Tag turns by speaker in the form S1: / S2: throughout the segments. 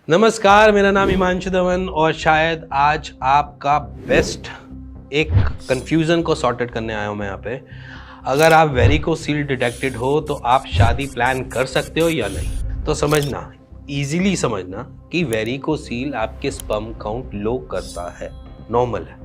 S1: नमस्कार, मेरा नाम हिमांशु धवन और शायद आज आपका बेस्ट एक कंफ्यूजन को सॉर्टेड करने आया हूँ मैं यहाँ पे। अगर आप वेरिकोसील डिटेक्टेड हो तो आप शादी प्लान कर सकते हो या नहीं। तो समझना, इजीली समझना कि वेरिकोसील आपके स्पर्म काउंट लो करता है, नॉर्मल है।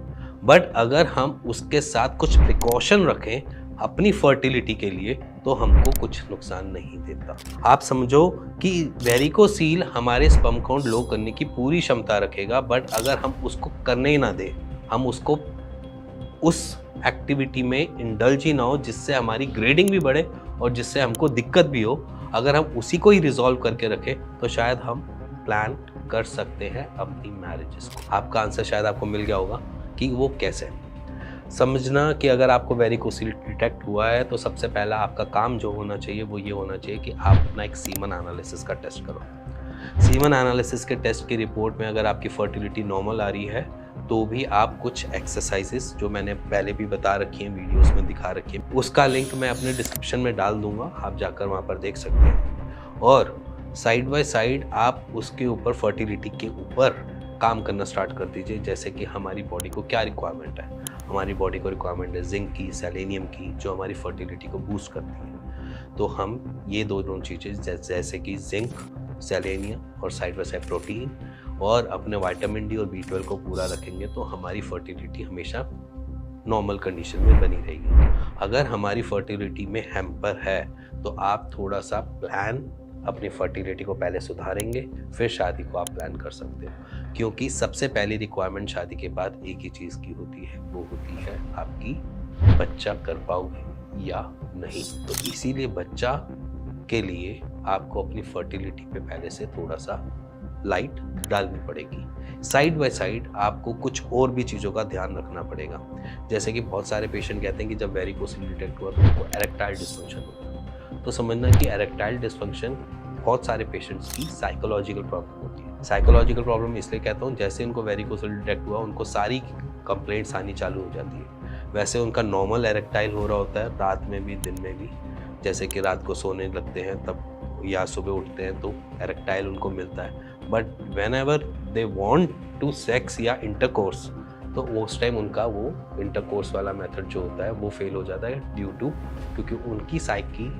S1: बट अगर हम उसके साथ कुछ प्रिकॉशन रखें अपनी फर्टिलिटी के लिए तो हमको कुछ नुकसान नहीं देता। आप समझो कि वेरिकोसील हमारे स्पर्म काउंट लो करने की पूरी क्षमता रखेगा, बट अगर हम उसको करने ही ना दें, हम उसको उस एक्टिविटी में इंडल्ज ही ना हो जिससे हमारी ग्रेडिंग भी बढ़े और जिससे हमको दिक्कत भी हो, अगर हम उसी को ही रिजॉल्व करके रखें तो शायद हम प्लान कर सकते हैं अपनी मैरिजेस को। आपका आंसर शायद आपको मिल गया होगा कि वो कैसे। समझना कि अगर आपको वेरिकोसील डिटेक्ट हुआ है तो सबसे पहला आपका काम जो होना चाहिए वो ये होना चाहिए कि आप अपना एक सीमन एनालिसिस का टेस्ट करो। सीमन एनालिसिस के टेस्ट की रिपोर्ट में अगर आपकी फर्टिलिटी नॉर्मल आ रही है तो भी आप कुछ एक्सरसाइजेस जो मैंने पहले भी बता रखी हैं, वीडियोस में दिखा रखी हैं, उसका लिंक मैं अपने डिस्क्रिप्शन में डाल दूंगा, आप जाकर वहाँ पर देख सकते हैं। और साइड बाय साइड आप उसके ऊपर फर्टिलिटी के ऊपर काम करना स्टार्ट कर दीजिए। जैसे कि हमारी बॉडी को क्या रिक्वायरमेंट है, हमारी बॉडी को रिक्वायरमेंट है जिंक की, सेलेनियम की, जो हमारी फर्टिलिटी को बूस्ट करती है। तो हम ये दोनों चीज़ें जैसे कि जिंक, सेलेनियम और साइड बाय साइड प्रोटीन और अपने विटामिन डी और B12 को पूरा रखेंगे तो हमारी फर्टिलिटी हमेशा नॉर्मल कंडीशन में बनी रहेगी। अगर हमारी फर्टिलिटी में हैम्पर है तो आप थोड़ा सा प्लान अपनी फर्टिलिटी को पहले सुधारेंगे, फिर शादी को आप प्लान कर सकते हो। क्योंकि सबसे पहली रिक्वायरमेंट शादी के बाद एक ही चीज़ की होती है, वो होती है आपकी बच्चा कर पाओगे या नहीं। तो इसीलिए बच्चा के लिए आपको अपनी फर्टिलिटी पे पहले से थोड़ा सा लाइट डालनी पड़ेगी। साइड बाय साइड आपको कुछ और भी चीज़ों का ध्यान रखना पड़ेगा। जैसे कि बहुत सारे पेशेंट कहते हैं कि जब वेरिकोसील डिटेक्ट हुआ तो उनको एरेक्टाइल डिस्फंक्शन होता है। तो समझना कि एरेक्टाइल डिस्फंक्शन बहुत सारे पेशेंट्स की साइकोलॉजिकल प्रॉब्लम होती है। साइकोलॉजिकल प्रॉब्लम इसलिए कहता हूँ, जैसे उनको वेरिकोसील डिटेक्ट हुआ उनको सारी कंप्लेंट्स आनी चालू हो जाती है। वैसे उनका नॉर्मल एरेक्टाइल हो रहा होता है, रात में भी दिन में भी। जैसे कि रात को सोने लगते हैं तब या सुबह उठते हैं तो एरेक्टाइल उनको मिलता है। But whenever they want to sex या इंटरकोर्स तो उस टाइम उनका वो इंटरकोर्स वाला मेथड जो होता है वो फेल हो जाता है ड्यू टू, क्योंकि उनकी साइकी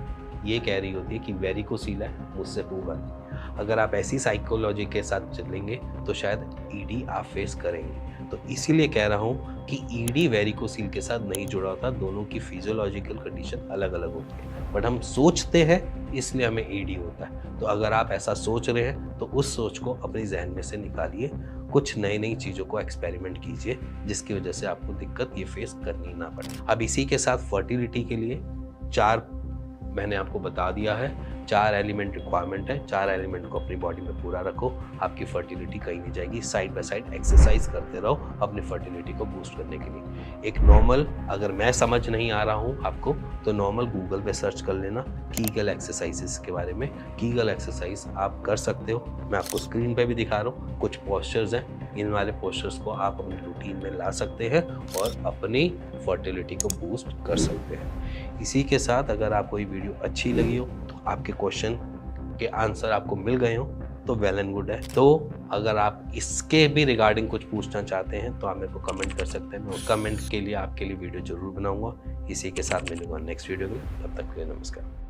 S1: ये कह रही होती है कि वेरिकोसील है, मुझसे होगा नहीं। अगर आप ऐसी साइकोलॉजी के साथ चलेंगे तो शायद ईडी आप फेस करेंगे। तो इसीलिए कह रहा हूँ कि ईडी वेरिकोसील के साथ नहीं जुड़ा होता, दोनों की फिजियोलॉजिकल कंडीशन अलग अलग होती है। बट हम सोचते हैं इसलिए हमें ईडी होता है। तो अगर आप ऐसा सोच रहे हैं तो उस सोच को अपने जहन में से निकालिए, कुछ नई नई चीज़ों को एक्सपेरिमेंट कीजिए जिसकी वजह से आपको दिक्कत ये फेस करनी ना पड़े। अब इसी के साथ फर्टिलिटी के लिए 4 मैंने आपको बता दिया है, 4 एलिमेंट रिक्वायरमेंट है। 4 एलिमेंट को अपनी बॉडी में पूरा रखो, आपकी फर्टिलिटी कहीं नहीं जाएगी। साइड बाय साइड एक्सरसाइज करते रहो अपनी फर्टिलिटी को बूस्ट करने के लिए। एक नॉर्मल, अगर मैं समझ नहीं आ रहा हूँ आपको तो नॉर्मल गूगल पे सर्च कर लेना कीगल एक्सरसाइजेस के बारे में। कीगल एक्सरसाइज आप कर सकते हो, मैं आपको स्क्रीन पे भी दिखा रहा हूँ। कुछ पोस्चर्स हैं, इन वाले पोस्चर्स को आप अपनी रूटीन में ला सकते हैं और अपनी फर्टिलिटी को बूस्ट कर सकते हैं। इसी के साथ अगर आपको ये वीडियो अच्छी लगी हो, तो आपके क्वेश्चन के आंसर आपको मिल गए हो तो वेल एंड गुड है। तो अगर आप इसके भी रिगार्डिंग कुछ पूछना चाहते हैं तो आप मेरे को कमेंट कर सकते हैं। मैं कमेंट के लिए आपके लिए वीडियो जरूर बनाऊंगा। इसी के साथ मिलूंगा नेक्स्ट वीडियो में, तब तक के लिए नमस्कार।